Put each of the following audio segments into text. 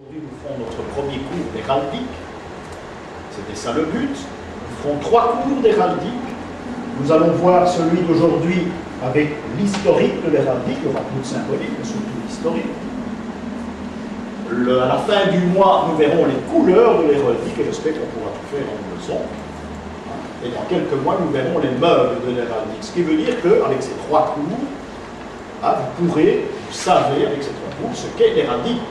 Aujourd'hui, nous ferons notre premier cours d'héraldique. C'était ça le but. Nous ferons 3 cours d'héraldique. Nous allons voir celui d'aujourd'hui avec l'historique de l'héraldique. Il y aura plus de symbolique, mais surtout l'historique. À la fin du mois, nous verrons les couleurs de l'héraldique, et j'espère qu'on pourra tout faire en une leçon. Et dans quelques mois, nous verrons les meubles de l'héraldique. Ce qui veut dire qu'avec ces 3 cours, vous savez avec ces 3 cours ce qu'est l'héraldique.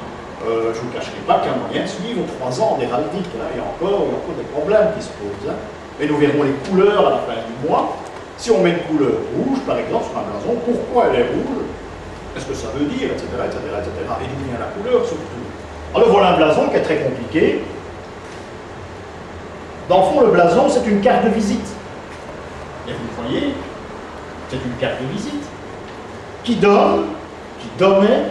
Je ne vous cacherai pas qu'un moyen de suivre 3 ans d'héraldique. Il y a encore des problèmes qui se posent. Mais nous verrons les couleurs à la fin du mois. Si on met une couleur rouge, par exemple, sur un blason, pourquoi elle est rouge? Qu'est-ce que ça veut dire, etc., etc., etc. Et d'où vient la couleur, surtout. Alors voilà un blason qui est très compliqué. Dans le fond, le blason, c'est une carte de visite. Et vous voyez, c'est une carte de visite qui donnait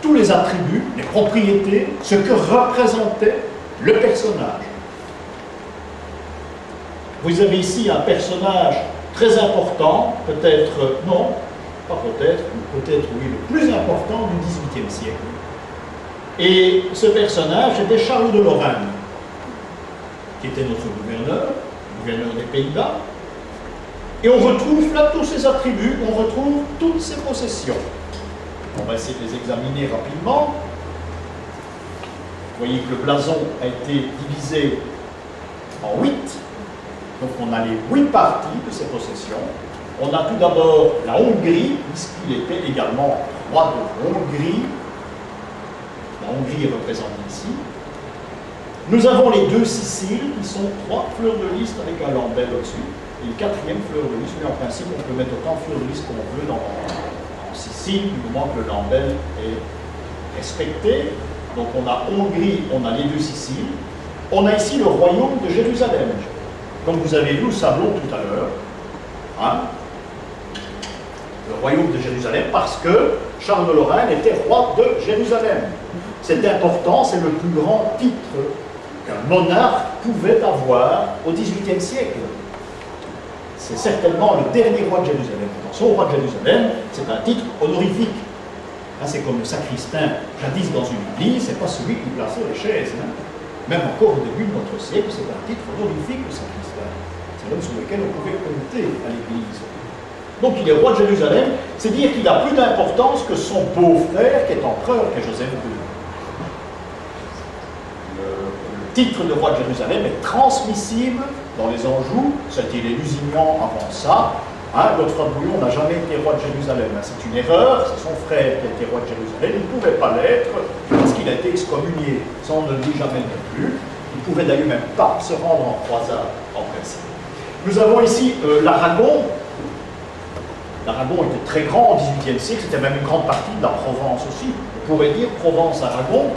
tous les attributs, les propriétés, ce que représentait le personnage. Vous avez ici un personnage très important, peut-être, non, pas peut-être, peut-être oui, le plus important du XVIIIe siècle. Et ce personnage était Charles de Lorraine, qui était notre gouverneur des Pays-Bas. Et on retrouve là tous ses attributs, on retrouve toutes ses possessions. On va essayer de les examiner rapidement. Vous voyez que le blason a été divisé en 8. Donc on a les 8 parties de ses possessions. On a tout d'abord la Hongrie, puisqu'il était également roi de Hongrie. La Hongrie est représentée ici. Nous avons les 2 Siciles, qui sont 3 fleurs de lys avec un lambel au-dessus. Et une 4e fleur de lys, mais en principe on peut mettre autant de fleurs de lys qu'on veut en Sicile, du moment que le lambel est respecté. Donc on a Hongrie, on a les 2 Siciles. On a ici le royaume de Jérusalem. Comme vous avez vu au sablon tout à l'heure, le royaume de Jérusalem, parce que Charles de Lorraine était roi de Jérusalem. C'est important, c'est le plus grand titre qu'un monarque pouvait avoir au XVIIIe siècle. C'est certainement le dernier roi de Jérusalem. Attention, au roi de Jérusalem, c'est un titre honorifique. C'est comme le sacristain, jadis dans une église, c'est pas celui qui plaçait les chaises. Même encore au début de notre siècle, c'est un titre honorifique, le sacristain. C'est l'homme sur lequel on pouvait compter à l'église. Donc il est roi de Jérusalem, c'est dire qu'il a plus d'importance que son beau-frère qui est empereur, qui est Joseph II. Le titre de roi de Jérusalem est transmissible dans les Anjou, c'était les Lusignans avant ça. Godefroy de Bouillon n'a jamais été roi de Jérusalem. C'est une erreur, c'est son frère qui a été roi de Jérusalem, il ne pouvait pas l'être parce qu'il a été excommunié. Ça on ne le dit jamais non plus. Il ne pouvait d'ailleurs même pas se rendre en croisade en principe. Nous avons ici l'Aragon. L'Aragon était très grand au XVIIIe siècle, c'était même une grande partie de la Provence aussi. On pourrait dire Provence-Aragon.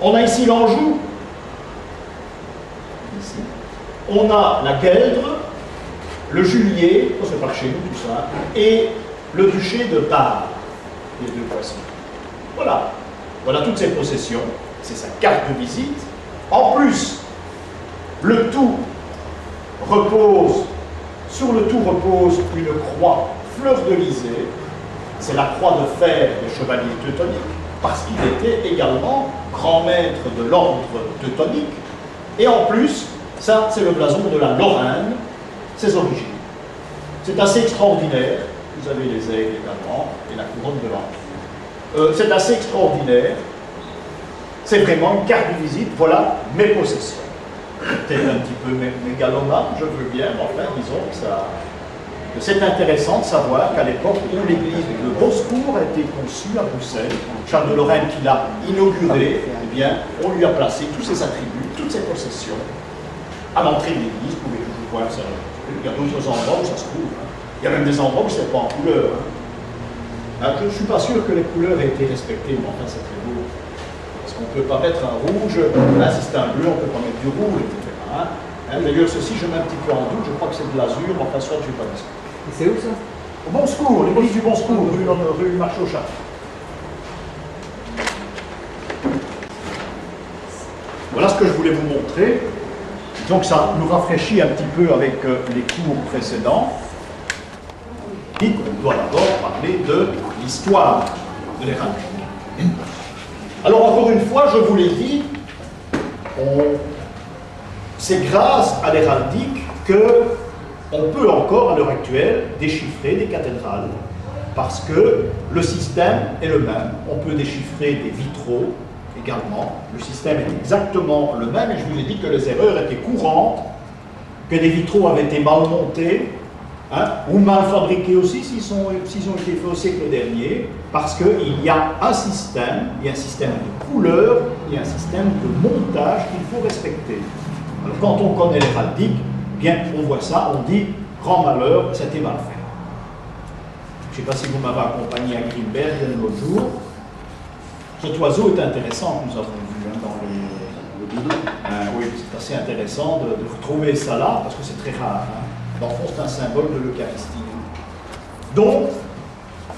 On a ici l'Anjou. Ici. On a la Gueldre, le Julier, c'est par chez nous tout ça, et le duché de Bar, les 2 poissons. Voilà. Voilà toutes ses possessions. C'est sa carte de visite. En plus, le tout repose. Sur le tout repose une croix fleur-de-lysée. C'est la croix de fer des chevaliers teutoniques, parce qu'il était également grand maître de l'ordre teutonique. Et en plus, ça, c'est le blason de la Lorraine, ses origines. C'est assez extraordinaire. Vous avez les aigles également, et la couronne de l'Empire. C'est assez extraordinaire. C'est vraiment une carte de visite. Voilà mes possessions. Peut-être un petit peu mégalomane, je veux bien, mais enfin, disons que c'est intéressant de savoir qu'à l'époque où l'église de Beausecours a été conçue à Bruxelles, Charles de Lorraine qui l'a inaugurée, eh bien, on lui a placé tous ses attributs, toutes ses possessions à l'entrée de l'église. Vous pouvez toujours voir ça. Il y a d'autres endroits où ça se trouve. Il y a même des endroits où ce n'est pas en couleur. Je ne suis pas sûr que les couleurs aient été respectées, mais enfin, c'est très beau. Parce qu'on ne peut pas mettre un rouge, là si c'est un bleu, on ne peut pas mettre du rouge, etc. D'ailleurs, ceci, je mets un petit peu en doute, je crois que c'est de l'azur, mais enfin, soit je n'ai pas dit ça. Et c'est où ça? Au Bonsecours, l'église du Bonsecours, rue Marché au Chat. Voilà ce que je voulais vous montrer. Donc ça nous rafraîchit un petit peu avec les cours précédents. Et on doit d'abord parler de l'histoire de l'héraldique. Alors encore une fois, je vous l'ai dit, c'est grâce à l'héraldique qu'on peut encore à l'heure actuelle déchiffrer des cathédrales, parce que le système est le même. On peut déchiffrer des vitraux également. Le système est exactement le même, et je vous ai dit que les erreurs étaient courantes, que des vitraux avaient été mal montés, hein, ou mal fabriqués aussi s'ils ont été faits au siècle dernier, parce qu'il y a un système, il y a un système de couleur, il y a un système de montage qu'il faut respecter. Alors, quand on connaît l'héraldique, bien on voit ça, on dit grand malheur, c'était mal fait. Je ne sais pas si vous m'avez accompagné à Grimberg l'autre jour. Cet oiseau est intéressant que nous avons vu hein, dans les... oui, c'est assez intéressant de retrouver ça là, parce que c'est très rare. Hein. Dans le fond, c'est un symbole de l'Eucharistie. Donc,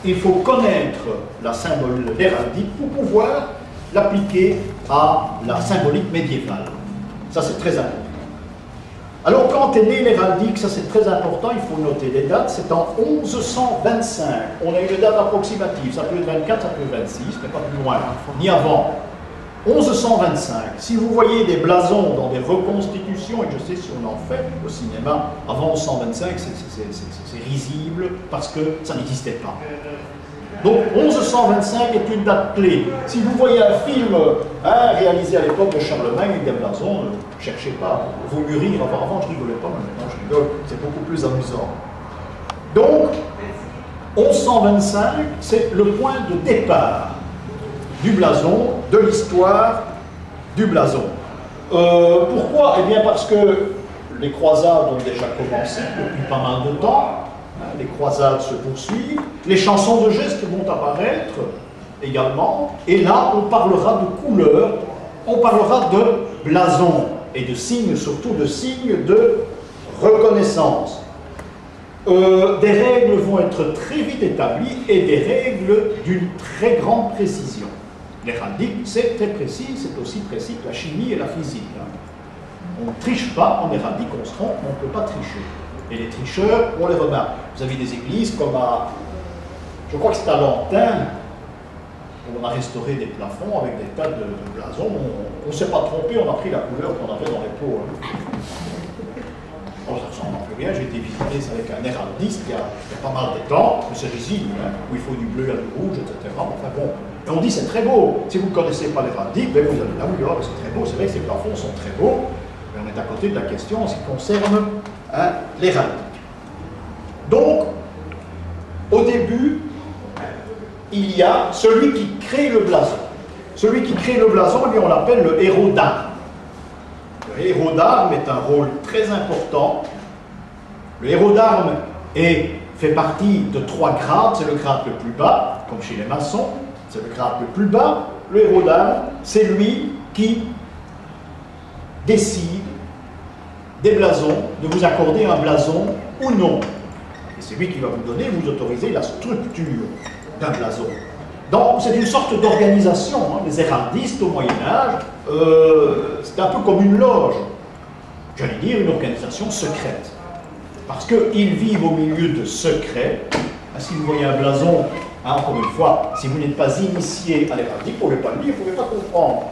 il faut connaître la symbole l'héraldique pour pouvoir l'appliquer à la symbolique médiévale. Ça, c'est très important. Alors, quand est né l'héraldique, ça c'est très important, il faut noter les dates, c'est en 1125. On a une date approximative, ça peut être 24, ça peut être 26, mais pas plus loin, ni avant. 1125. Si vous voyez des blasons dans des reconstitutions, et je sais si on en fait au cinéma, avant 1125, c'est risible parce que ça n'existait pas. Donc 1125 est une date clé. Si vous voyez un film hein, réalisé à l'époque de Charlemagne avec des blasons, ne cherchez pas, il vaut mieux rire. Enfin, avant je rigolais pas, mais maintenant je rigole, c'est beaucoup plus amusant. Donc 1125, c'est le point de départ du blason, de l'histoire du blason. Pourquoi? Eh bien parce que les croisades ont déjà commencé depuis pas mal de temps. Les croisades se poursuivent, les chansons de gestes vont apparaître également, et là on parlera de couleurs, on parlera de blason et de signes, surtout de signes de reconnaissance. Des règles vont être très vite établies et des règles d'une très grande précision. L'héraldique, c'est très précis, c'est aussi précis que la chimie et la physique. On ne triche pas en héraldique, on se trompe, mais on ne peut pas tricher. Et les tricheurs, on les remarque. Vous avez des églises comme à, je crois que c'est à Lantin, où on a restauré des plafonds avec des tas de blasons. On ne s'est pas trompé, on a pris la couleur qu'on avait dans les pots. Bon, ça ne ressemble plus rien. J'ai été visiter ça avec un héraldiste il y a pas mal de temps, mais c'est risible, hein, où il faut du bleu à du rouge, etc. Enfin bon, et on dit c'est très beau. Si vous ne connaissez pas l'héraldique, ben vous allez là, oui, oh, c'est très beau. C'est vrai que ces plafonds sont très beaux, mais on est à côté de la question en ce qui concerne hein, l'héraldique. Donc, au début, il y a celui qui crée le blason. Celui qui crée le blason, eh bien, on l'appelle le héros d'armes. Le héros d'armes est un rôle très important. Le héros d'armes fait partie de 3 grades. C'est le grade le plus bas, comme chez les maçons. C'est le grade le plus bas. Le héros d'armes, c'est lui qui décide des blasons, de vous accorder un blason ou non. Et c'est lui qui va vous donner, vous autoriser la structure d'un blason. Donc c'est une sorte d'organisation. Hein. Les héraldistes au Moyen-Âge, c'est un peu comme une loge. J'allais dire une organisation secrète. Parce qu'ils vivent au milieu de secrets. Si vous voyez un blason, hein, encore une fois, si vous n'êtes pas initié à l'héraldique, vous ne pouvez pas le lire, vous ne pouvez pas comprendre.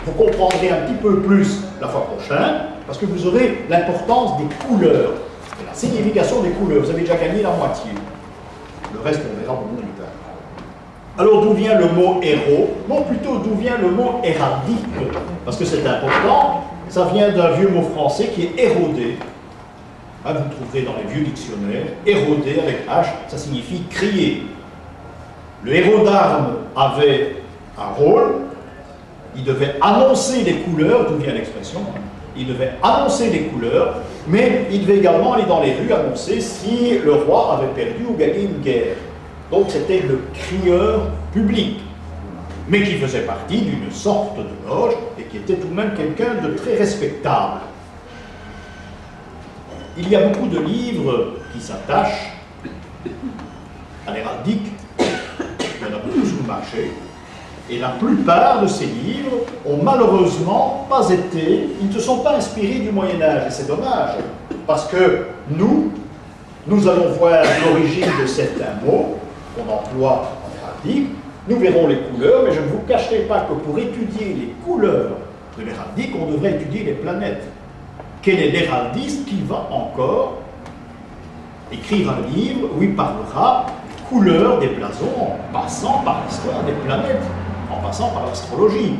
Vous comprendrez un petit peu plus la fois prochaine, parce que vous aurez l'importance des couleurs, et la signification des couleurs. Vous avez déjà gagné la moitié. Le reste, on verra beaucoup plus tard. Alors, d'où vient le mot héros? Non, plutôt, d'où vient le mot héraldique? Parce que c'est important. Ça vient d'un vieux mot français qui est érodé. Hein, vous le trouverez dans les vieux dictionnaires. Érodé avec H, ça signifie crier. Le héros d'armes avait un rôle. Il devait annoncer les couleurs, d'où vient l'expression. Il devait annoncer les couleurs, mais il devait également aller dans les rues annoncer si le roi avait perdu ou gagné une guerre. Donc c'était le crieur public, mais qui faisait partie d'une sorte de loge et qui était tout de même quelqu'un de très respectable. Il y a beaucoup de livres qui s'attachent à l'héraldique, il y en a beaucoup sur le marché, et la plupart de ces livres ont malheureusement pas été, ils ne se sont pas inspirés du Moyen-Âge, et c'est dommage, parce que nous allons voir l'origine de certains mots qu'on emploie en héraldique, Nous verrons les couleurs, mais je ne vous cacherai pas que pour étudier les couleurs de l'héraldique, on devrait étudier les planètes. Quel est l'héraldiste qui va encore écrire un livre où il parlera des couleurs des blasons en passant par l'histoire des planètes, en passant par l'astrologie?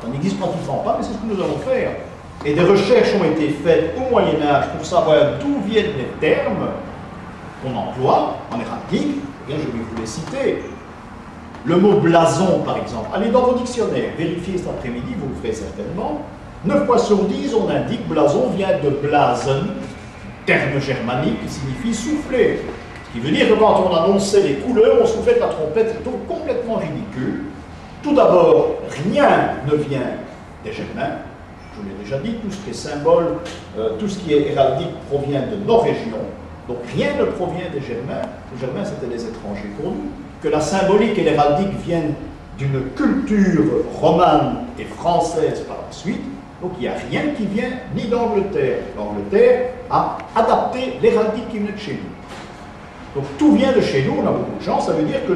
Ça n'existe pratiquement pas, mais c'est ce que nous allons faire. Et des recherches ont été faites au Moyen-Âge pour savoir d'où viennent les termes qu'on emploie en héraldique. Eh bien, je vais vous les citer. Le mot blason, par exemple. Allez dans vos dictionnaires, vérifiez cet après-midi, vous le ferez certainement. 9 fois sur 10, on indique blason vient de blasen, terme germanique qui signifie souffler. Ce qui veut dire que quand on annonçait les couleurs, on soufflait la trompette, c'est donc complètement ridicule. Tout d'abord, rien ne vient des Germains. Je vous l'ai déjà dit, tout ce qui est symbole, tout ce qui est héraldique provient de nos régions. Donc rien ne provient des Germains. Les Germains, c'était des étrangers pour nous. Que la symbolique et l'héraldique viennent d'une culture romane et française par la suite. Donc il n'y a rien qui vient ni d'Angleterre. L'Angleterre a adapté l'héraldique qui venait de chez nous. Donc tout vient de chez nous, on a beaucoup de chance. Ça veut dire que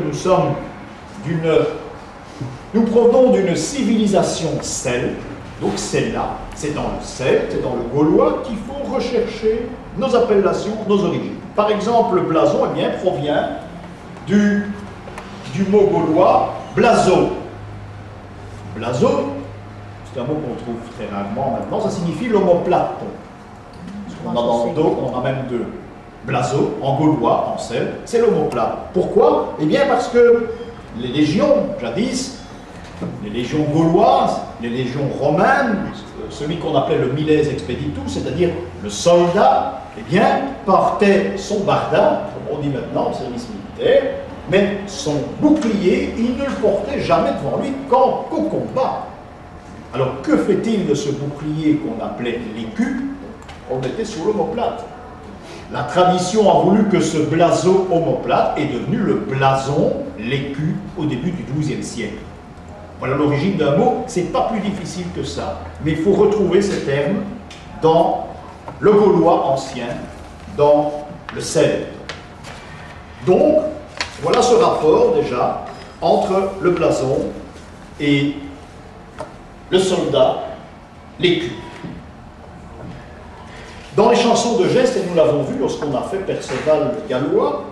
nous provenons d'une civilisation celte. Donc celle-là, c'est dans le celte, c'est dans le gaulois qu'il faut rechercher nos appellations, nos origines. Par exemple, le blason, eh bien, provient du mot gaulois blazo. Blazo, c'est un mot qu'on trouve très rarement maintenant, ça signifie l'omoplate. On a dans le dos, on a même deux. Blazo, en gaulois, en celte, c'est l'omoplate. Pourquoi? Eh bien parce que les légions, jadis, les légions gauloises, les légions romaines, celui qu'on appelait le miles expeditus, c'est-à-dire le soldat, eh bien, portait son barda, comme on dit maintenant, au service militaire, mais son bouclier, il ne le portait jamais devant lui qu'au combat. Alors, que fait-il de ce bouclier qu'on appelait l'écu? On mettait sur l'omoplate. La tradition a voulu que ce blason omoplate est devenu le blason, l'écu, au début du XIIe siècle. Voilà l'origine d'un mot, c'est pas plus difficile que ça. Mais il faut retrouver ces termes dans le gaulois ancien, dans le celte. Donc, voilà ce rapport déjà entre le blason et le soldat, l'écu. Dans les chansons de gestes, et nous l'avons vu lorsqu'on a fait Perceval le Gallois,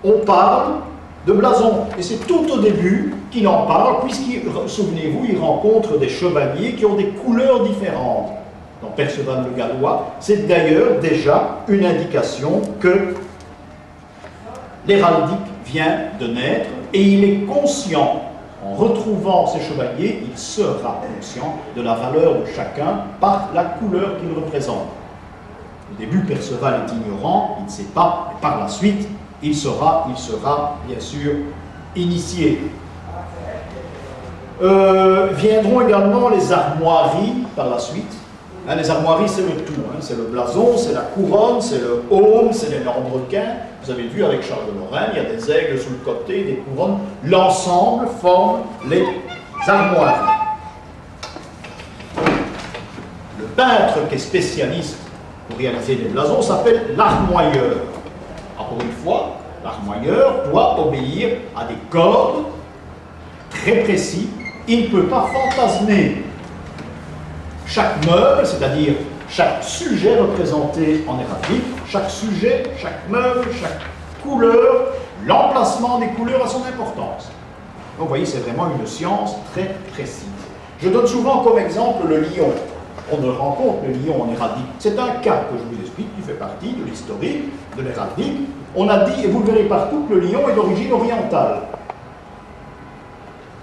on parle de blason. Et c'est tout au début qu'il en parle, puisqu'il, souvenez-vous, il rencontre des chevaliers qui ont des couleurs différentes. Dans Perceval le Gallois, c'est d'ailleurs déjà une indication que l'héraldique vient de naître, et il est conscient, en retrouvant ces chevaliers, il sera conscient de la valeur de chacun par la couleur qu'il représente. Au début, Perceval est ignorant, il ne sait pas, mais par la suite, il sera bien sûr initié. Viendront également les armoiries par la suite. Hein, les armoiries, c'est le tout. Hein, c'est le blason, c'est la couronne, c'est le aume, c'est les lambrequins. Vous avez vu avec Charles de Lorraine, il y a des aigles sous le côté, des couronnes. L'ensemble forme les armoiries. Le peintre qui est spécialiste pour réaliser les blasons s'appelle l'armoyeur. Encore une fois, l'armoyeur doit obéir à des cordes très précis. Il ne peut pas fantasmer chaque meuble, c'est-à-dire chaque sujet représenté en héraldique, chaque sujet, chaque meuble, chaque couleur, l'emplacement des couleurs a son importance. Donc vous voyez, c'est vraiment une science très précise. Je donne souvent comme exemple le lion. On le rencontre, le lion en héraldique. C'est un cas que je vous explique, qui fait partie de l'historique, de l'héraldique. On a dit, et vous le verrez partout, que le lion est d'origine orientale.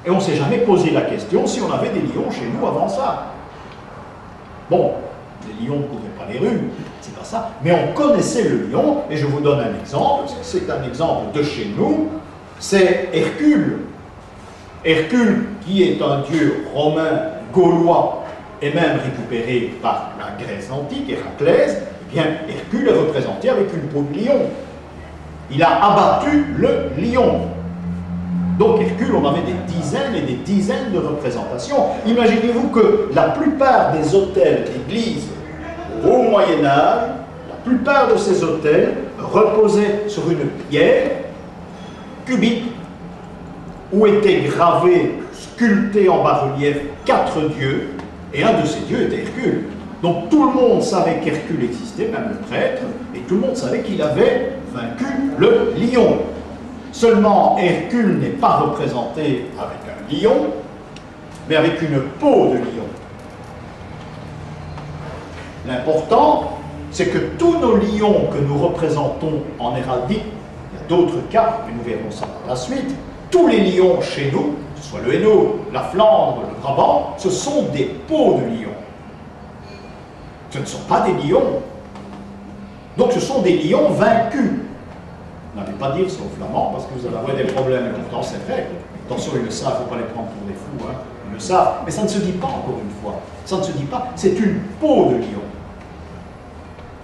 Et on ne s'est jamais posé la question si on avait des lions chez nous avant ça. Bon, les lions ne couvraient pas les rues, c'est pas ça. Mais on connaissait le lion, et je vous donne un exemple, c'est un exemple de chez nous, c'est Hercule. Hercule, qui est un dieu romain, gaulois, et même récupéré par la Grèce antique, Héraclès, eh bien, Hercule est représenté avec une peau de lion. Il a abattu le lion. Donc Hercule, on avait des dizaines et des dizaines de représentations. Imaginez-vous que la plupart des autels d'église au Moyen-Âge, la plupart de ces autels reposaient sur une pierre cubique. où étaient gravés, sculptés en bas-relief 4 dieux, et un de ces dieux était Hercule. Donc tout le monde savait qu'Hercule existait, même le prêtre, et tout le monde savait qu'il avait vaincu le lion. Seulement, Hercule n'est pas représenté avec un lion, mais avec une peau de lion. L'important, c'est que tous nos lions que nous représentons en héraldique, il y a d'autres cas, mais nous verrons ça par la suite, tous les lions chez nous, que ce soit le Hainaut, la Flandre, le Brabant, ce sont des peaux de lions. Ce ne sont pas des lions. Donc ce sont des lions vaincus. Vous n'allez pas dire c'est aux Flamands parce que vous allez avoir des problèmes. Et pourtant c'est vrai. Attention, ils le savent, il ne faut pas les prendre pour des fous. Hein. Ils le savent. Mais ça ne se dit pas encore une fois. Ça ne se dit pas. C'est une peau de lion.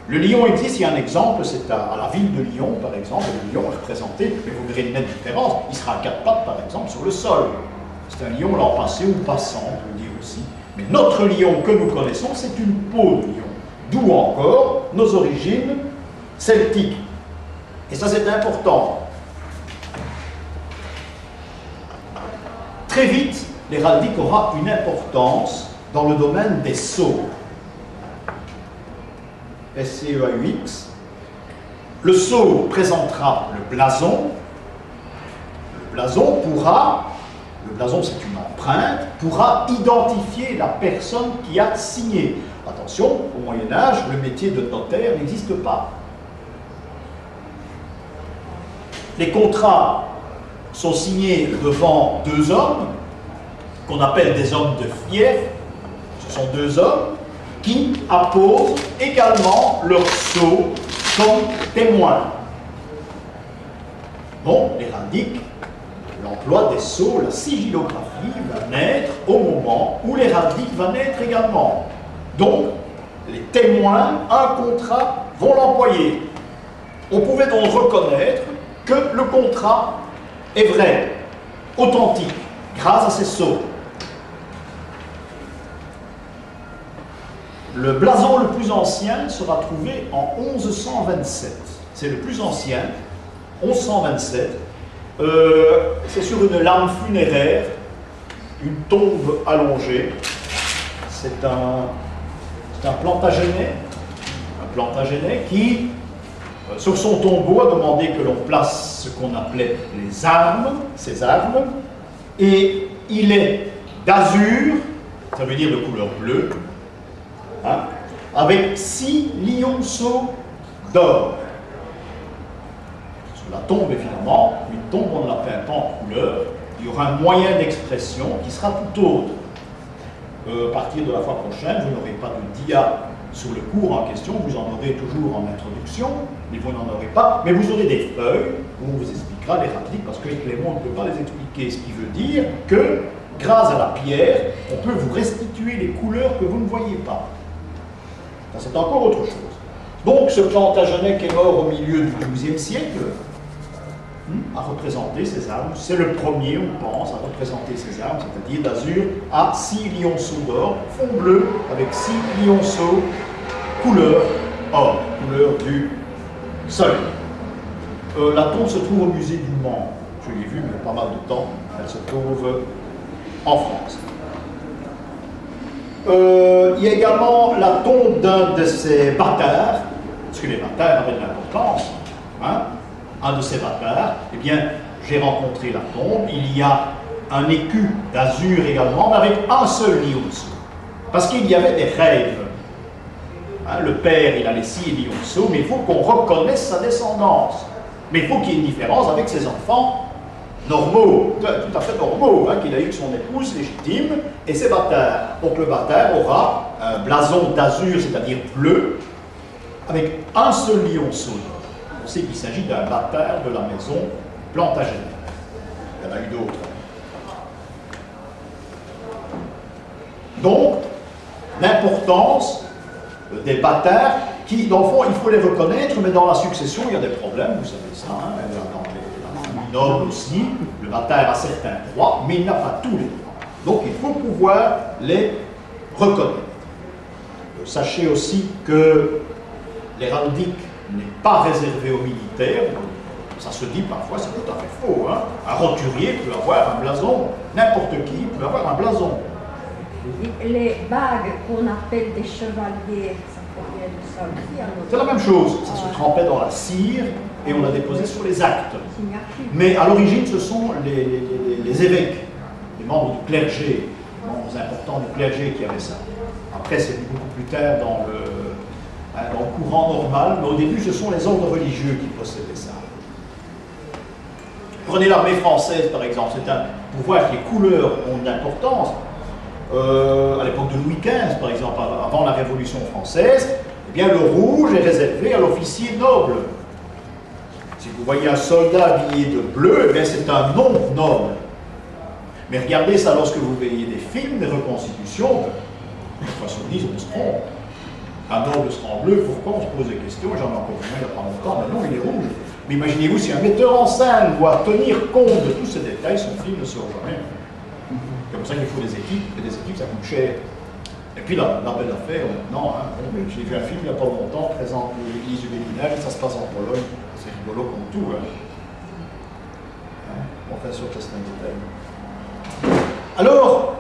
Le lion existe, il y a un exemple, c'est à la ville de Lyon, par exemple, le lion est représenté, mais vous verrez une nette différence, il sera à 4 pattes, par exemple, sur le sol. C'est un lion l'an passé ou passant, on peut dire aussi. Mais notre lion que nous connaissons, c'est une peau de lion. D'où encore nos origines celtiques. Et ça, c'est important. Très vite, l'héraldique aura une importance dans le domaine des sceaux. SCEAUX. Le sceau présentera le blason. Le blason c'est une empreinte, pourra identifier la personne qui a signé. Attention, au Moyen-Âge, le métier de notaire n'existe pas. Les contrats sont signés devant 2 hommes, qu'on appelle des hommes de fief. Ce sont 2 hommes qui apposent également leur sceau comme témoin. Bon, l'héraldique, l'emploi des sceaux, la sigillographie va naître au moment où l'héraldique va naître également. Donc, les témoins, un contrat, vont l'employer. On pouvait donc reconnaître que le contrat est vrai, authentique, grâce à ces sceaux. Le blason le plus ancien sera trouvé en 1127. C'est le plus ancien, 1127. C'est sur une lame funéraire, une tombe allongée. C'est un Plantagenet qui, sur son tombeau, a demandé que l'on place ce qu'on appelait les armes, ses armes, et il est d'azur, ça veut dire de couleur bleue, hein, avec 6 lionceaux d'or. Sur la tombe, évidemment, une tombe, on ne la peint pas en couleur, il y aura un moyen d'expression qui sera tout autre. À partir de la fois prochaine, vous n'aurez pas de dia sur le cours en question, vous en aurez toujours en introduction, mais vous n'en aurez pas, mais vous aurez des feuilles où on vous expliquera l'héraldique, parce qu'avec les mots, on ne peut pas les expliquer, ce qui veut dire que, grâce à la pierre, on peut vous restituer les couleurs que vous ne voyez pas. Ça, c'est encore autre chose. Donc, ce Plantagenet qui est mort au milieu du XIIe siècle, a représenté ces armes. C'est le premier, on pense, à représenter ces armes, c'est-à-dire d'azur à 6 lionceaux d'or, fond bleu avec 6 lionceaux couleur or, couleur du soleil. La tombe se trouve au musée du Mans. Je l'ai vue, mais il y a pas mal de temps. Elle se trouve en France. Il y a également la tombe d'un de ces bâtards, parce que les bâtards avaient de l'importance, hein. Un de ces bâtards, eh bien, j'ai rencontré la tombe, il y a un écu d'azur également, mais avec un seul lionceau. Parce qu'il y avait des rêves. Hein, le père, il a les 6 lionceaux, mais il faut qu'on reconnaisse sa descendance. Mais il faut qu'il y ait une différence avec ses enfants normaux, tout à fait normaux, hein, qu'il a eu que son épouse légitime, et ses bâtards. Donc le bâtard aura un blason d'azur, c'est-à-dire bleu, avec un seul lionceau. On sait qu'il s'agit d'un bâtard de la maison Plantagenet. Il y en a eu d'autres. Donc, l'importance des bâtards qui, dans le fond, il faut les reconnaître, mais dans la succession, il y a des problèmes, vous savez ça, hein, dans les nobles aussi, le bâtard a certains droits, mais il n'a pas tous les droits. Donc, il faut pouvoir les reconnaître. Sachez aussi que l'héraldique n'est pas réservé aux militaires, Ça se dit parfois, c'est tout à fait faux. Hein. Un roturier peut avoir un blason, n'importe qui peut avoir un blason. Les bagues qu'on appelle des chevaliers, ça provient de ça aussi. C'est la même chose. Ça se trempait dans la cire et on l'a déposé sur les actes. Mais à l'origine, ce sont les évêques, les membres du clergé, les membres importants du clergé qui avaient ça. Après, c'est beaucoup plus tard dans le courant normal, mais au début, ce sont les ordres religieux qui possédaient ça. Prenez l'armée française, par exemple. C'est un pouvoir que les couleurs ont de l'importance. À l'époque de Louis XV, par exemple, avant la Révolution française, eh bien, le rouge est réservé à l'officier noble. Si vous voyez un soldat habillé de bleu, eh bien, c'est un nom noble. Mais regardez ça lorsque vous voyez des films, des reconstitutions, de toute façon, on se trompe. Un noble sera en bleu, pourquoi on se pose des questions? J'en ai encore vu il n'y a pas longtemps, mais non, il est rouge. Mais imaginez-vous si un metteur en scène doit tenir compte de tous ces détails, son film ne sort jamais. C'est pour ça qu'il faut des équipes, et des équipes ça coûte cher. Et puis la belle affaire maintenant, hein, j'ai vu un film il n'y a pas longtemps, présente l'église du Béguinage, ça se passe en Pologne, c'est rigolo comme tout. Hein. Enfin, sûr que c'est un détail. Alors,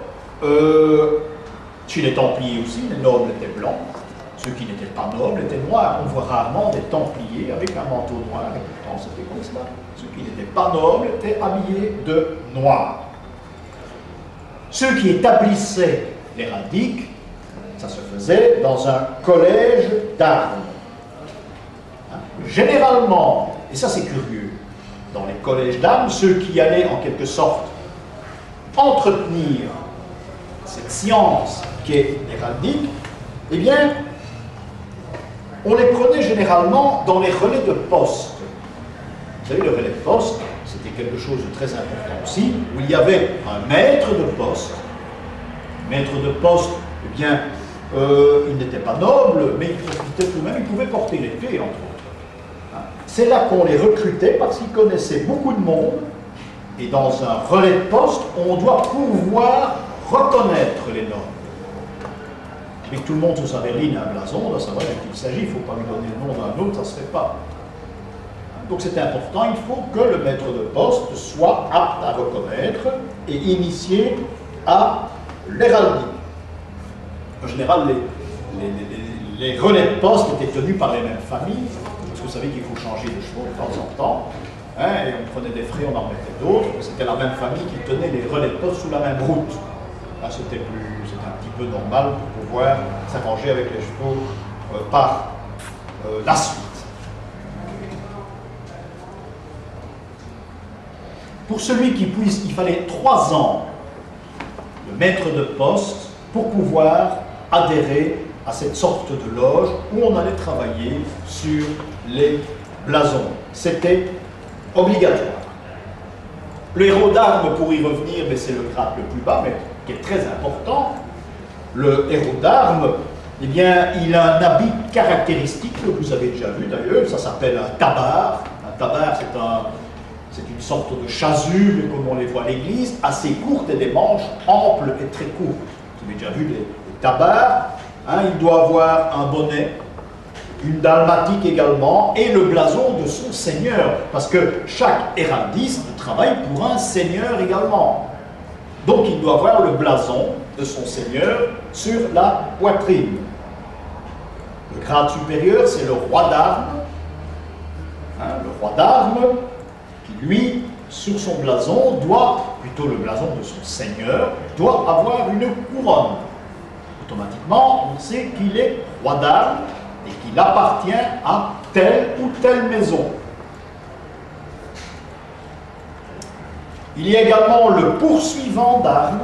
chez les Templiers aussi, les nobles étaient blancs, ceux qui n'étaient pas nobles étaient noirs. On voit rarement des Templiers avec un manteau noir, et pourtant c'était comme ça. Ceux qui n'étaient pas nobles étaient habillés de noir. Ceux qui établissaient l'héraldique, ça se faisait dans un collège d'armes. Hein? Généralement, et ça c'est curieux, dans les collèges d'armes, ceux qui allaient en quelque sorte entretenir cette science qui est l'héraldique, eh bien, on les prenait généralement dans les relais de poste. Vous savez, le relais de poste, c'était quelque chose de très important aussi, où il y avait un maître de poste. Maître de poste, eh bien, il n'était pas noble, mais il profitait tout de même, il pouvait porter l'épée, entre autres. Hein. C'est là qu'on les recrutait parce qu'ils connaissaient beaucoup de monde, et dans un relais de poste, on doit pouvoir reconnaître les nobles. Mais que tout le monde sous sa berline a un blason, on doit savoir de qui il s'agit, il ne faut pas lui donner le nom d'un autre, ça ne se fait pas. Donc c'est important, il faut que le maître de poste soit apte à reconnaître et initié à l'héraldique. En général, les relais de poste étaient tenus par les mêmes familles, parce que vous savez qu'il faut changer de chevaux de temps en temps, hein, et on prenait des frais, on en mettait d'autres, c'était la même famille qui tenait les relais de poste sous la même route. Là, c'était un petit peu normal pour pouvoir s'arranger avec les chevaux par la suite. Pour celui qui puisse, il fallait 3 ans de maître de poste pour pouvoir adhérer à cette sorte de loge où on allait travailler sur les blasons. C'était obligatoire. Le héros d'armes, pour y revenir, mais c'est le grade le plus bas, mais qui est très important, le héros d'armes, eh bien, il a un habit caractéristique que vous avez déjà vu d'ailleurs, ça s'appelle un tabard. Un tabard, c'est une sorte de chasuble, comme on les voit à l'église, assez courte et des manches amples et très courtes. Vous avez déjà vu les tabards. Hein, il doit avoir un bonnet, une dalmatique également, et le blason de son seigneur, parce que chaque héraldiste travaille pour un seigneur également. Donc il doit avoir le blason de son seigneur sur la poitrine. Le grade supérieur, c'est le roi d'armes. Hein, le roi d'armes, qui lui, sur son blason, plutôt le blason de son seigneur, doit avoir une couronne. Automatiquement, on sait qu'il est roi d'armes et qu'il appartient à telle ou telle maison. Il y a également le poursuivant d'armes.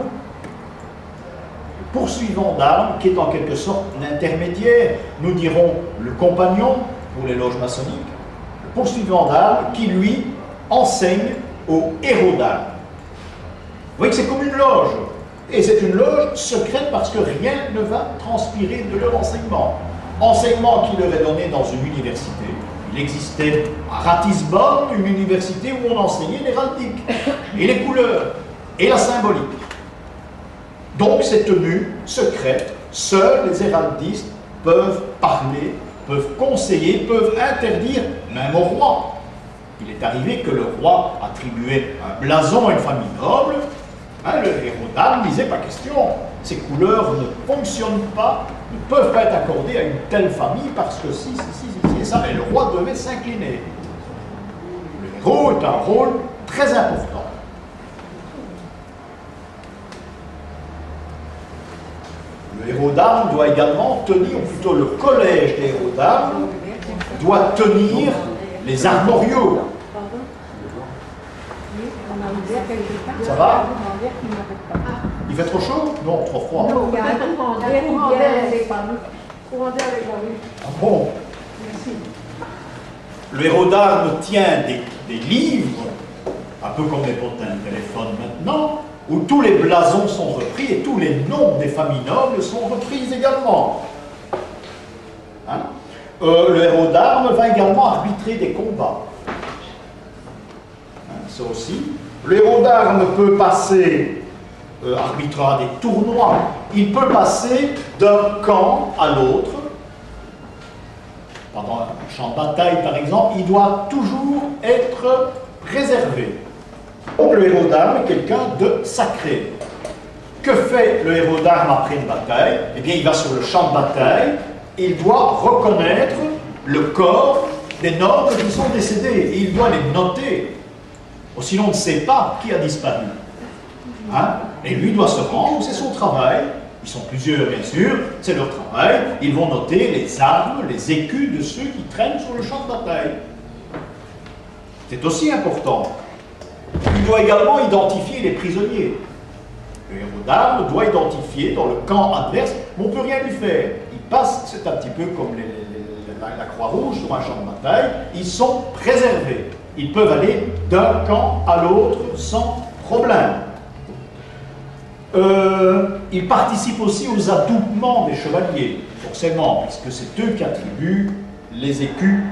Le poursuivant d'armes, qui est en quelque sorte l'intermédiaire, nous dirons le compagnon pour les loges maçonniques. Le poursuivant d'armes qui, lui, enseigne aux héros d'armes. Vous voyez que c'est comme une loge. Et c'est une loge secrète parce que rien ne va transpirer de leur enseignement. Enseignement qui leur est donné dans une université. Il existait à Ratisbonne une université où on enseignait l'héraldique, et les couleurs, et la symbolique. Donc c'est tenu secrète. Seuls les héraldistes peuvent parler, peuvent conseiller, peuvent interdire, même au roi. Il est arrivé que le roi attribuait un blason à une famille noble. Le héros d'armes disait pas question, ces couleurs ne fonctionnent pas, ne peuvent pas être accordées à une telle famille parce que si, et ça, et le roi devait s'incliner. Le héros est un rôle très important. Le héros d'armes doit également tenir, ou plutôt le collège des héros d'armes, doit tenir les armoriaux. Ça va? Il fait trop chaud? Non, trop froid. Non, il y a un courant d'air qui vient. Ah bon? Le héros d'armes tient des livres, un peu comme les potins de téléphone maintenant, où tous les blasons sont repris et tous les noms des familles nobles sont repris également. Le héros d'armes va également arbitrer des combats. Ça aussi. Le héros d'armes peut passer, arbitrera des tournois, il peut passer d'un camp à l'autre. Pendant un champ de bataille, par exemple, il doit toujours être préservé. Donc le héros d'armes est quelqu'un de sacré. Que fait le héros d'armes après une bataille? Eh bien, il va sur le champ de bataille, il doit reconnaître le corps des nobles qui sont décédés, et il doit les noter. Sinon, on ne sait pas qui a disparu. Et lui doit se rendre, c'est son travail. Ils sont plusieurs, bien sûr, c'est leur travail. Ils vont noter les armes, les écus de ceux qui traînent sur le champ de bataille. C'est aussi important. Il doit également identifier les prisonniers. Le héros d'armes doit identifier dans le camp adverse, mais on ne peut rien lui faire. Il passe, c'est un petit peu comme la Croix-Rouge sur un champ de bataille, ils sont préservés. Ils peuvent aller d'un camp à l'autre sans problème. Ils participent aussi aux adoubements des chevaliers, forcément, puisque c'est eux qui attribuent les écus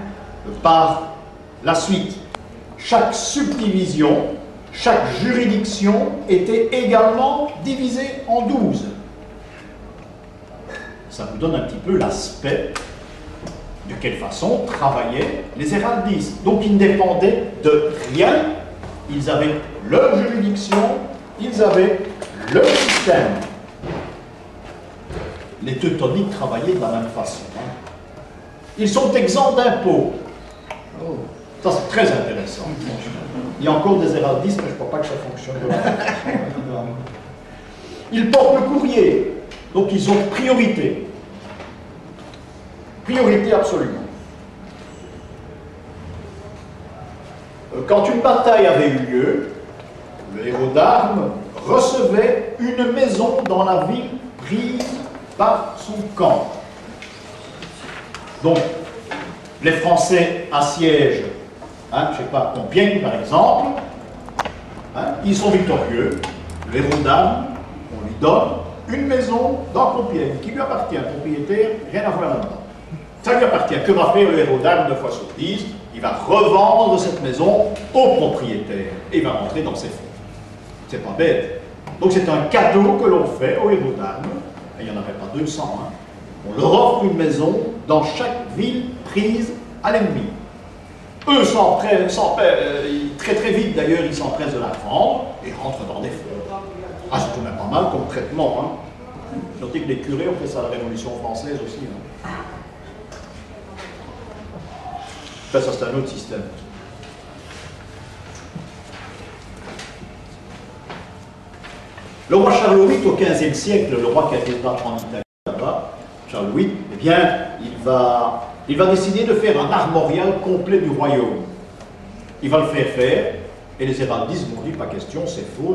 par la suite. Chaque subdivision, chaque juridiction était également divisée en 12. Ça vous donne un petit peu l'aspect de quelle façon travaillaient les héraldistes. Donc ils ne dépendaient de rien, ils avaient leur juridiction, ils avaient leur système. Les teutoniques travaillaient de la même façon. Ils sont exempts d'impôts. Ça c'est très intéressant. Il y a encore des héraldistes, mais je ne crois pas que ça fonctionne de la même façon. Ils portent le courrier, donc ils ont priorité. Priorité absolument. Quand une bataille avait eu lieu, le héros d'armes recevait une maison dans la ville prise par son camp. Donc, les Français assiègent, je ne sais pas, Compiègne par exemple, ils sont victorieux, le héros d'armes, on lui donne une maison dans Compiègne qui lui appartient, propriétaire, rien à voir là-dedans. Ça lui appartient. Que va faire le héros d'armes 9 fois sur 10? Il va revendre cette maison au propriétaire et il va rentrer dans ses fonds. C'est pas bête. Donc c'est un cadeau que l'on fait aux héros d'armes. Il n'y en avait pas 200. On leur offre une maison dans chaque ville prise à l'ennemi. Eux très très vite d'ailleurs, ils s'empressent de la vendre et rentrent dans des fonds. C'est tout de même pas mal comme traitement. Notez que les curés ont fait ça à la Révolution française aussi. Ça c'est un autre système. Le roi Charles VIII, au XVe siècle, le roi qui a été battu en Italie là-bas, Charles VIII, eh bien, il va décider de faire un armorial complet du royaume. Il va le faire, et les héraldistes vont dire, pas question, c'est faux,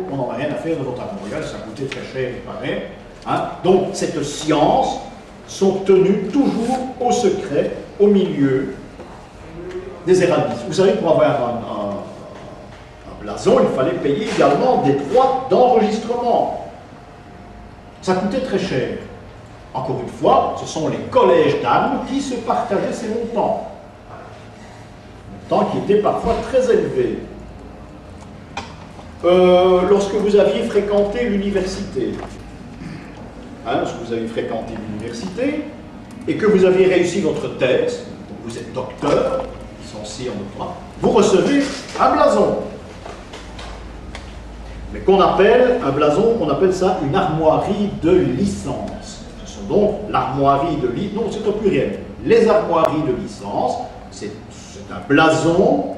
on n'en a rien à faire de votre armorial, ça coûtait très cher, il paraît. Donc, cette science sont tenues toujours au secret, au milieu des héraldistes. Vous savez, pour avoir un blason, il fallait payer également des droits d'enregistrement. Ça coûtait très cher. Encore une fois, ce sont les collèges d'armes qui se partageaient ces montants. Montants qui étaient parfois très élevés. Lorsque vous aviez fréquenté l'université, lorsque vous avez fréquenté l'université et que vous aviez réussi votre thèse, vous êtes docteur, sont ci en octroi, vous recevez un blason. Mais qu'on appelle un blason, on appelle ça une armoirie de licence. Ce sont donc l'armoirie de licence, non c'est au pluriel, les armoiries de licence, c'est un blason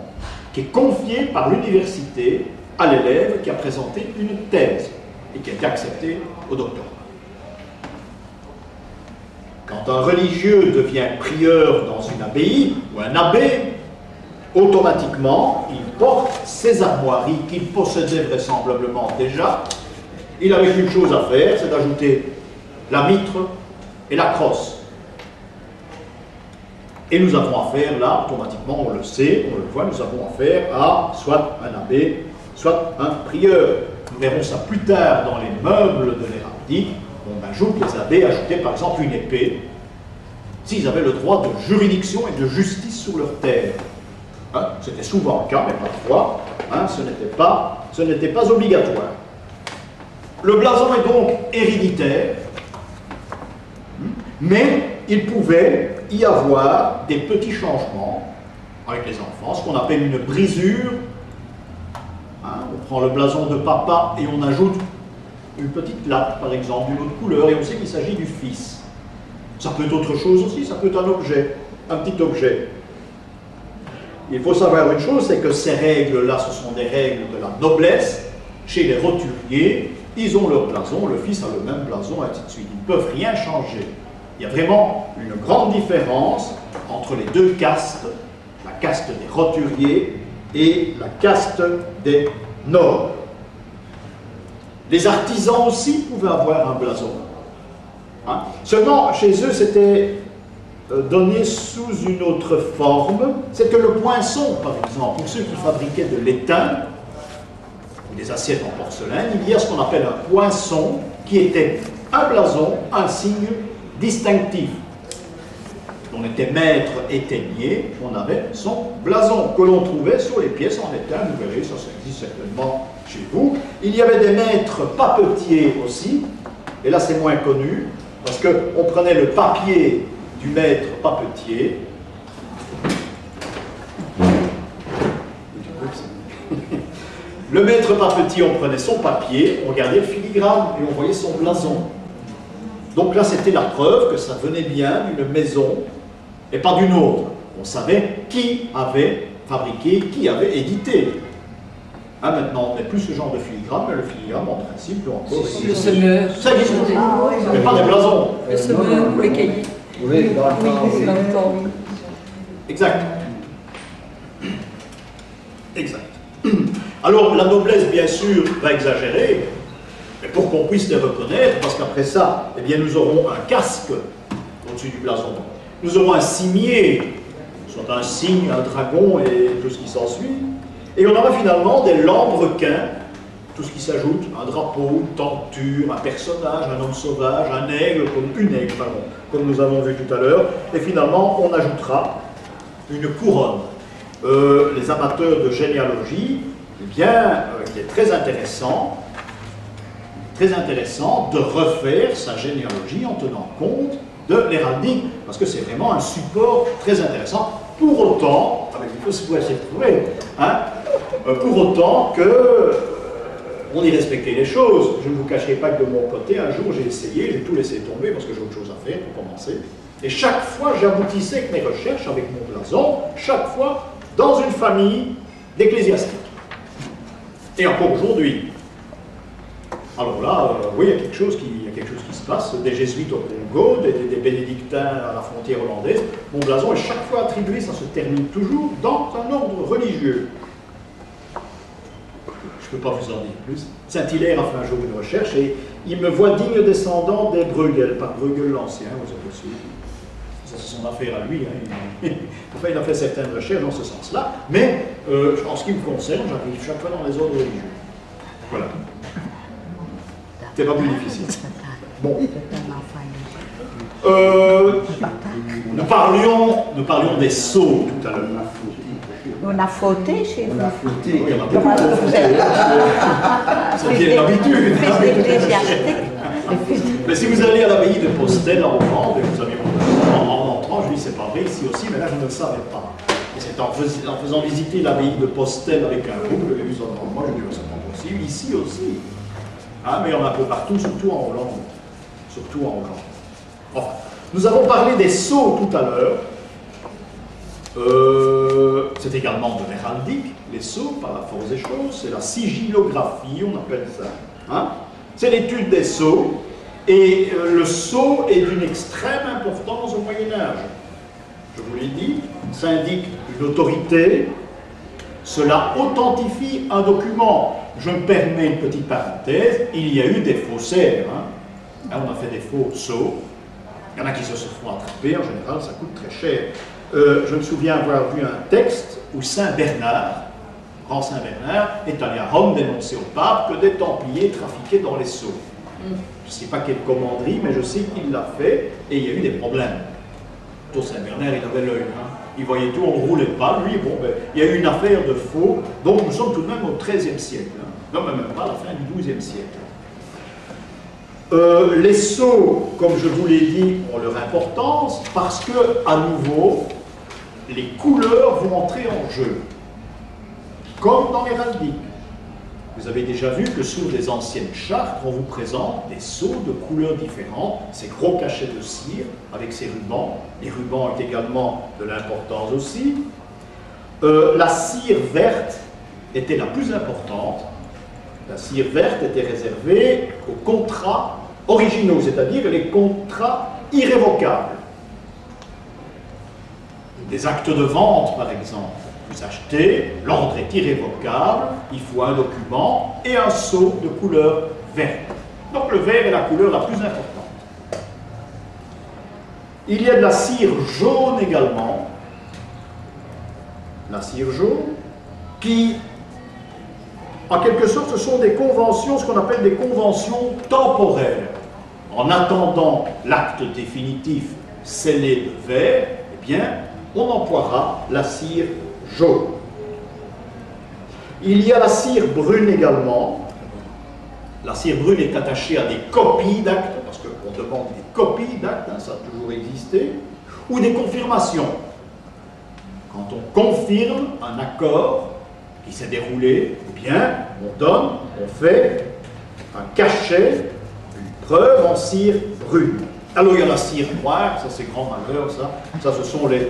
qui est confié par l'université à l'élève qui a présenté une thèse et qui a été accepté au doctorat. Quand un religieux devient prieur dans une abbaye, ou un abbé, automatiquement, il porte ces armoiries qu'il possédait vraisemblablement déjà. Il avait qu'une chose à faire, c'est d'ajouter la mitre et la crosse. Et nous avons affaire là, automatiquement, on le sait, on le voit, nous avons affaire à soit un abbé, soit un prieur. Nous verrons ça plus tard dans les meubles de l'héraldique. On ajoute, les abbés ajoutaient par exemple une épée, s'ils avaient le droit de juridiction et de justice sur leur terre. Hein, c'était souvent le cas, mais parfois, hein, ce n'était pas obligatoire. Le blason est donc héréditaire, mais il pouvait y avoir des petits changements avec les enfants, ce qu'on appelle une brisure. Hein, on prend le blason de papa et on ajoute une petite latte, par exemple, d'une autre couleur, et on sait qu'il s'agit du fils. Ça peut être autre chose aussi, ça peut être un objet, un petit objet. Il faut savoir une chose, c'est que ces règles-là, ce sont des règles de la noblesse. Chez les roturiers, ils ont leur blason, le fils a le même blason, et ainsi de suite. Ils ne peuvent rien changer. Il y a vraiment une grande différence entre les deux castes, la caste des roturiers et la caste des nobles. Les artisans aussi pouvaient avoir un blason. Hein? Seulement, chez eux, c'était donné sous une autre forme. C'était le poinçon, par exemple. Pour ceux qui fabriquaient de l'étain, ou des assiettes en porcelaine, il y a ce qu'on appelle un poinçon, qui était un blason, un signe distinctif. On était maître étaignier, on avait son blason, que l'on trouvait sur les pièces en étain. Vous verrez, ça existe certainement chez vous. Il y avait des maîtres papetiers aussi, et là c'est moins connu, parce qu'on prenait le papier du maître papetier. Le maître papetier, on prenait son papier, on regardait le filigrane et on voyait son blason. Donc là, c'était la preuve que ça venait bien d'une maison et pas d'une autre. On savait qui avait fabriqué, qui avait édité. Hein, maintenant, on n'est plus ce genre de filigrane, mais le filigrane, en principe, peut encore exister. Le semeur. Ça existe, mais pas des blasons. Le semeur ou les cahiers. Oui, dans le temps. Exact. Exact. Alors, la noblesse, bien sûr, va exagérer, mais pour qu'on puisse les reconnaître, parce qu'après ça, eh bien, nous aurons un casque au-dessus du blason. Nous aurons un cimier, soit un cygne, un dragon et tout ce qui s'ensuit. Et on aura finalement des lambrequins, tout ce qui s'ajoute, un drapeau, une tenture, un personnage, un homme sauvage, un aigle, comme nous avons vu tout à l'heure. Et finalement, on ajoutera une couronne. Les amateurs de généalogie, eh bien, il est très intéressant de refaire sa généalogie en tenant compte de l'héraldique, parce que c'est vraiment un support très intéressant, pour autant, avec il faut se trouver, hein, pour autant que on y respectait les choses. Je ne vous cacherai pas que de mon côté, un jour j'ai essayé, j'ai tout laissé tomber parce que j'ai autre chose à faire pour commencer, et chaque fois j'aboutissais avec mes recherches, avec mon blason, chaque fois dans une famille d'ecclésiastiques. Et encore aujourd'hui. Alors là, oui, il y a quelque chose qui se passe, des jésuites au Congo, des bénédictins à la frontière hollandaise. Mon blason est chaque fois attribué, ça se termine toujours dans un ordre religieux. Je ne peux pas vous en dire plus. Saint-Hilaire a fait un jour une recherche et il me voit digne descendant des Bruegel, par Bruegel l'Ancien, vous avez aussi. Ça, c'est son affaire à lui. Hein. Enfin, il a fait certaines recherches dans ce sens-là, mais en ce qui me concerne, j'arrive chaque fois dans les ordres religieux. Voilà. C'est pas plus difficile. Bon. Nous parlions des sceaux tout à l'heure. On a frotté chez vous. On a flotté. Oui, on a beaucoup. C'est bien l'habitude. Mais si vous allez à l'abbaye de Postel en Hollande, et vous avez en entrant, je dis c'est pas vrai ici aussi, mais là je ne le savais pas. Et c'est c'est en faisant visiter l'abbaye de Postel avec un groupe que j'ai vu ça devant moi, je dis, c'est pas possible, ici aussi. Hein, mais il y en a un peu partout, surtout en Hollande. Surtout en Hollande. Enfin, nous avons parlé des sceaux tout à l'heure. C'est également de l'héraldique, les sceaux, par la force des choses, c'est la sigillographie, on appelle ça. Hein? C'est l'étude des sceaux, et le sceau est d'une extrême importance au Moyen-Âge. Je vous l'ai dit, ça indique une autorité, cela authentifie un document. Je me permets une petite parenthèse, il y a eu des faussaires. Hein? Là, on a fait des faux sceaux. Il y en a qui se font attraper, en général, ça coûte très cher. Je me souviens avoir vu un texte où Saint Bernard, grand Saint Bernard, est allé à Rome dénoncer au pape que des Templiers trafiquaient dans les sceaux. Je ne sais pas quelle commanderie, mais je sais qu'il l'a fait, et il y a eu des problèmes. Pour Saint Bernard, il avait l'œil. Hein. Il voyait tout, on ne roulait pas. Lui, bon, ben, il y a eu une affaire de faux, donc nous sommes tout de même au XIIIe siècle. Hein. Non, mais même pas à la fin du XIIe siècle. Les sceaux, comme je vous l'ai dit, ont leur importance parce que, à nouveau, les couleurs vont entrer en jeu, comme dans l'héraldique. Vous avez déjà vu que sur les anciennes chartes, on vous présente des sceaux de couleurs différentes, ces gros cachets de cire avec ces rubans. Les rubans ont également de l'importance aussi. La cire verte était la plus importante. La cire verte était réservée aux contrats originaux, c'est-à-dire les contrats irrévocables. Des actes de vente, par exemple. Vous achetez, l'ordre est irrévocable, il faut un document et un sceau de couleur verte. Donc le vert est la couleur la plus importante. Il y a de la cire jaune également. La cire jaune, qui, en quelque sorte, ce sont des conventions, ce qu'on appelle des conventions temporaires. En attendant l'acte définitif scellé de vert, eh bien, on emploiera la cire jaune. Il y a la cire brune également. La cire brune est attachée à des copies d'actes, parce qu'on demande des copies d'actes, hein, ça a toujours existé, ou des confirmations. Quand on confirme un accord qui s'est déroulé, eh bien, on fait un cachet, une preuve en cire brune. Alors il y a la cire noire, ça c'est grand malheur, ça ce sont les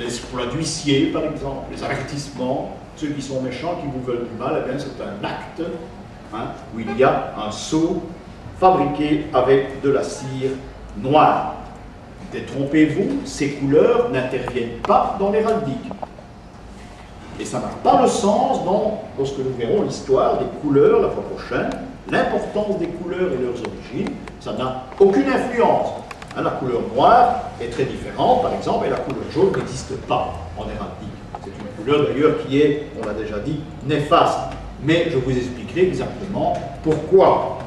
exploits d'huissiers par exemple, les avertissements, ceux qui sont méchants, qui vous veulent du mal, eh bien c'est un acte hein, où il y a un sceau fabriqué avec de la cire noire. Détrompez-vous, ces couleurs n'interviennent pas dans l'héraldique. Et ça n'a pas le sens lorsque nous verrons l'histoire des couleurs la fois prochaine, l'importance des couleurs et leurs origines, ça n'a aucune influence. Hein, la couleur noire est très différente, par exemple, et la couleur jaune n'existe pas en héraldique. C'est une couleur d'ailleurs qui est, on l'a déjà dit, néfaste. Mais je vous expliquerai exactement pourquoi.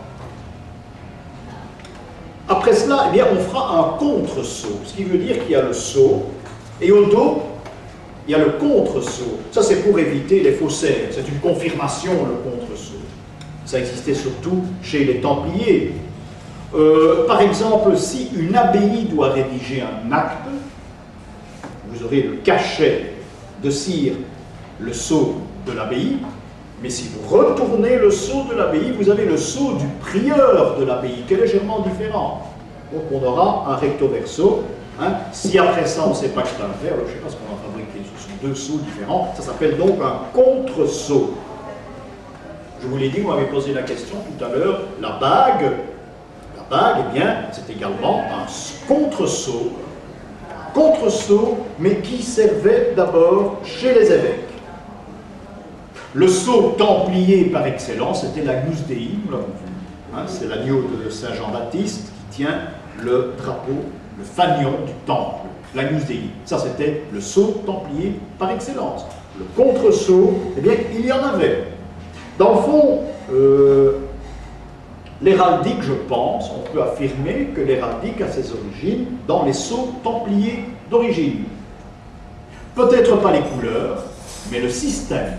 Après cela, eh bien, on fera un contre-sceau, ce qui veut dire qu'il y a le sceau, et au dos, il y a le contre-sceau. Ça, c'est pour éviter les faussaires. C'est une confirmation, le contre-sceau. Ça existait surtout chez les Templiers. Par exemple, si une abbaye doit rédiger un acte, vous aurez le cachet de cire, le sceau de l'abbaye, mais si vous retournez le sceau de l'abbaye, vous avez le sceau du prieur de l'abbaye, qui est légèrement différent. Donc on aura un recto verso. Hein. Si après ça on ne sait pas que c'est un faire, je ne sais pas ce qu'on a fabriqué, ce sont deux sceaux différents, ça s'appelle donc un contre-sceau. Je vous l'ai dit, vous m'avez posé la question tout à l'heure, la bague, eh bien, c'est également un contre-sceau, mais qui servait d'abord chez les évêques. Le sceau templier par excellence, c'était l'Agnus Dei, nous l'avons vu. Hein, c'est l'agneau de Saint Jean-Baptiste qui tient le drapeau, le fanion du temple, l'Agnus Dei. Ça, c'était le sceau templier par excellence. Le contre-sceau, eh bien, il y en avait. Dans le fond, l'héraldique, je pense, on peut affirmer que l'héraldique a ses origines dans les sceaux templiers d'origine. Peut-être pas les couleurs, mais le système.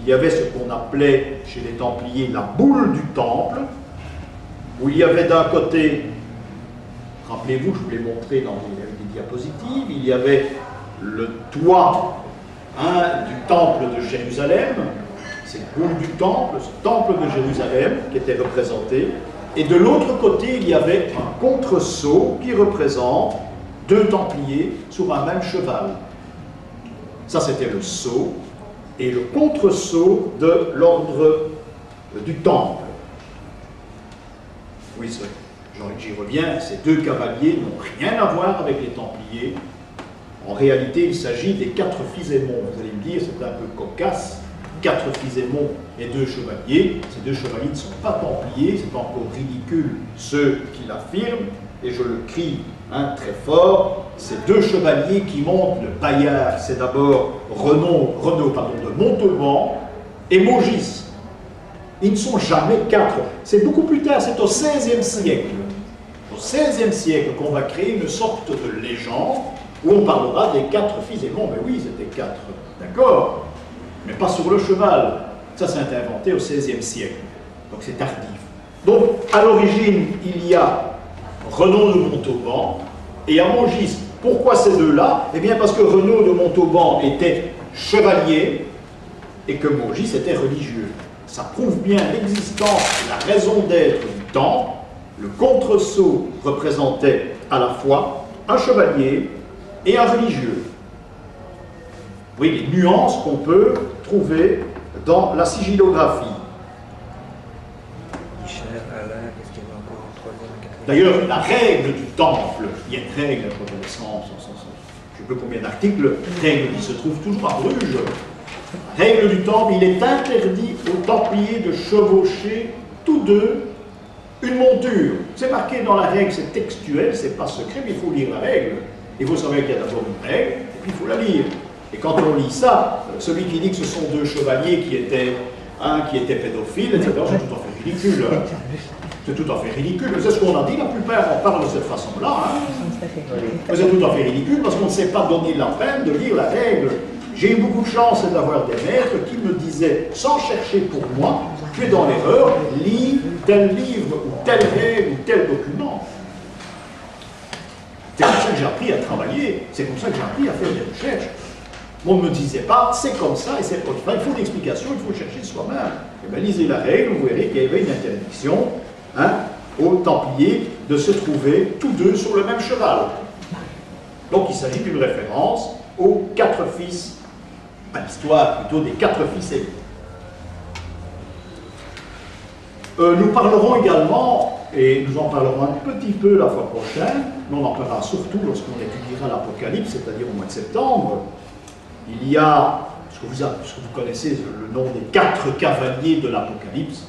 Il y avait ce qu'on appelait chez les Templiers la boule du temple, où il y avait d'un côté, rappelez-vous, je vous l'ai montré dans les diapositives, il y avait le toit du temple de Jérusalem, c'est le boule du temple, ce temple de Jérusalem qui était représenté, et de l'autre côté, il y avait un contresceau qui représente deux templiers sur un même cheval. Ça, c'était le sceau, et le contresceau de l'ordre du temple. Oui, j'y reviens, ces deux cavaliers n'ont rien à voir avec les templiers. En réalité, il s'agit des 4 fils Aymon. Vous allez me dire, c'est un peu cocasse. 4 fils Aymon et 2 chevaliers. Ces 2 chevaliers ne sont pas templiers, c'est pas encore ridicule ceux qui l'affirment, et je le crie très fort. Ces 2 chevaliers qui montent le Bayard, c'est d'abord Renaud de Montauban et Maugis. Ils ne sont jamais 4. C'est beaucoup plus tard, c'est au XVIe siècle. Au XVIe siècle qu'on va créer une sorte de légende où on parlera des 4 fils Aymon. Mais oui, c'était 4, d'accord, mais pas sur le cheval. Ça, c'est inventé au XVIe siècle. Donc c'est tardif. Donc, à l'origine, il y a Renaud de Montauban et Maugis. Pourquoi ces deux-là? Eh bien, parce que Renaud de Montauban était chevalier et que Maugis était religieux. Ça prouve bien l'existence et la raison d'être du temple. Le contresceau représentait à la fois un chevalier et un religieux. Oui, les nuances qu'on peut trouver dans la sigillographie. D'ailleurs, la règle du temple, il y a une règle, je ne sais plus combien d'articles, règle qui se trouve toujours à Bruges. Règle du temple, il est interdit aux templiers de chevaucher tous deux une monture. C'est marqué dans la règle, c'est textuel, c'est pas secret, mais il faut lire la règle. Il faut savoir qu'il y a d'abord une règle, et puis il faut la lire. Et quand on lit ça, celui qui dit que ce sont 2 chevaliers qui étaient, un qui était pédophile, etc., c'est tout à fait ridicule. C'est tout à fait ridicule. C'est ce qu'on a dit, la plupart en parlent de cette façon-là. Mais c'est tout à fait ridicule parce qu'on ne s'est pas donné la peine de lire la règle. J'ai eu beaucoup de chance d'avoir des maîtres qui me disaient, sans chercher pour moi, tu es dans l'erreur, lis tel livre, ou telle règle, ou tel document. C'est comme ça que j'ai appris à travailler, c'est comme ça que j'ai appris à faire des recherches. On ne me disait pas, c'est comme ça, et c'est comme ça, il faut une explication, il faut chercher soi-même. Eh bien, lisez la règle, vous verrez qu'il y avait une interdiction aux Templiers de se trouver tous deux sur le même cheval. Donc il s'agit d'une référence aux 4 fils, à l'histoire plutôt des 4 fils Aymon. Nous parlerons également, et nous en parlerons un petit peu la fois prochaine, mais on en parlera surtout lorsqu'on étudiera l'Apocalypse, c'est-à-dire au mois de septembre. Il y a, ce que vous connaissez le nom des 4 cavaliers de l'Apocalypse,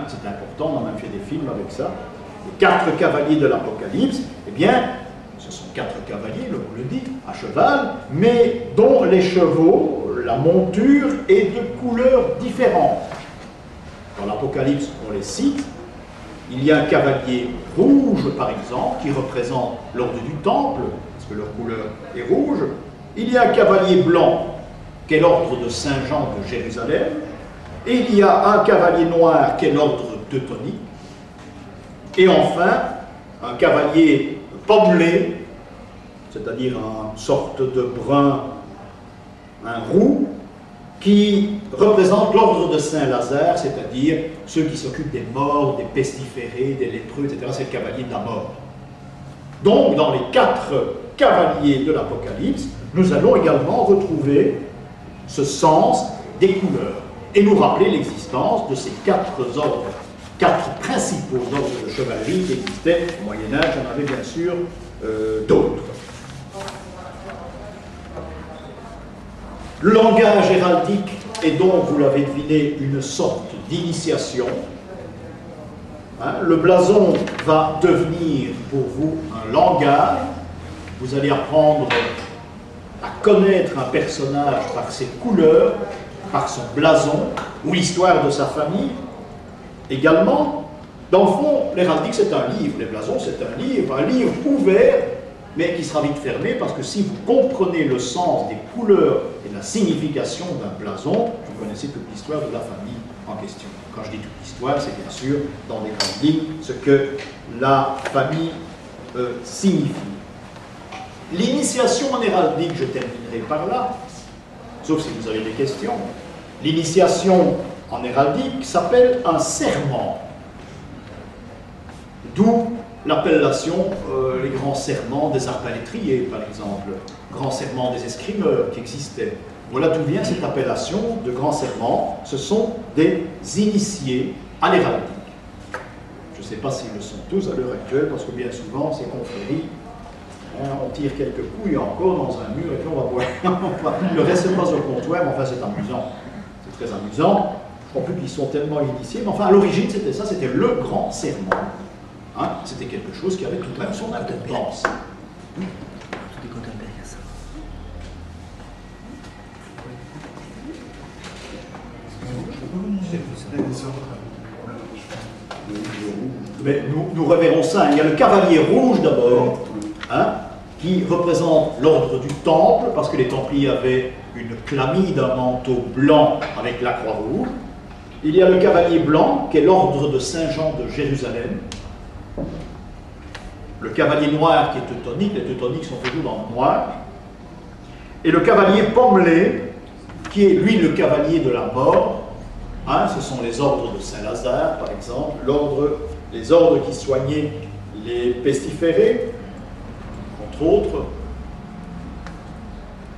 c'est important, on a même fait des films avec ça. Les 4 cavaliers de l'Apocalypse, eh bien, ce sont 4 cavaliers, le mot le dit, à cheval, mais dont les chevaux, la monture est de couleurs différentes. Dans l'Apocalypse, on les cite. Il y a un cavalier rouge, par exemple, qui représente l'ordre du temple, parce que leur couleur est rouge. Il y a un cavalier blanc, qui est l'ordre de Saint-Jean de Jérusalem. Et il y a un cavalier noir, qui est l'ordre teutonique. Et enfin, un cavalier pommelé, c'est-à-dire une sorte de brun, un roux, qui représente l'ordre de Saint-Lazare, c'est-à-dire ceux qui s'occupent des morts, des pestiférés, des lépreux, etc. C'est le cavalier de la mort. Donc, dans les 4 cavaliers de l'Apocalypse, nous allons également retrouver ce sens des couleurs et nous rappeler l'existence de ces 4 ordres, 4 principaux ordres de chevalerie qui existaient au Moyen-Âge. Il y en avait bien sûr d'autres. Le langage héraldique est donc, vous l'avez deviné, une sorte d'initiation. Le blason va devenir pour vous un langage. Vous allez apprendre à connaître un personnage par ses couleurs, par son blason, ou l'histoire de sa famille. Également, dans le fond, l'héraldique c'est un livre, les blasons c'est un livre ouvert, mais qui sera vite fermé, parce que si vous comprenez le sens des couleurs et de la signification d'un blason, vous connaissez toute l'histoire de la famille en question. Quand je dis toute l'histoire, c'est bien sûr, dans les grandes lignes, ce que la famille signifie. L'initiation en héraldique, je terminerai par là, sauf si vous avez des questions. L'initiation en héraldique s'appelle un serment, d'où l'appellation, les grands serments des arbalétriers, par exemple, grands serments des escrimeurs qui existaient. Voilà d'où vient cette appellation de grands serments. Ce sont des initiés à l'héraldique. Je ne sais pas s'ils le sont tous à l'heure actuelle, parce que bien souvent, ces confréries, on tire quelques couilles encore dans un mur et puis on va boire. Le reste n'est pas au comptoir, mais enfin c'est amusant. C'est très amusant. Je crois plus qu'ils sont tellement initiés, mais enfin à l'origine c'était ça, c'était le grand serment. Hein, c'était quelque chose qui avait tout de même son importance. Mais nous reverrons ça. Il y a le cavalier rouge d'abord, hein, qui représente l'ordre du Temple, parce que les Templiers avaient une chlamyde, un manteau blanc avec la croix rouge. Il y a le cavalier blanc, qui est l'ordre de Saint-Jean de Jérusalem. Le cavalier noir, qui est teutonique, les teutoniques sont toujours dans le noir. Et le cavalier pommelé, qui est lui le cavalier de la mort. Hein, ce sont les ordres de Saint-Lazare, par exemple, les ordres qui soignaient les pestiférés, entre autres,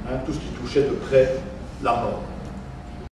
hein, tout ce qui touchait de près la mort.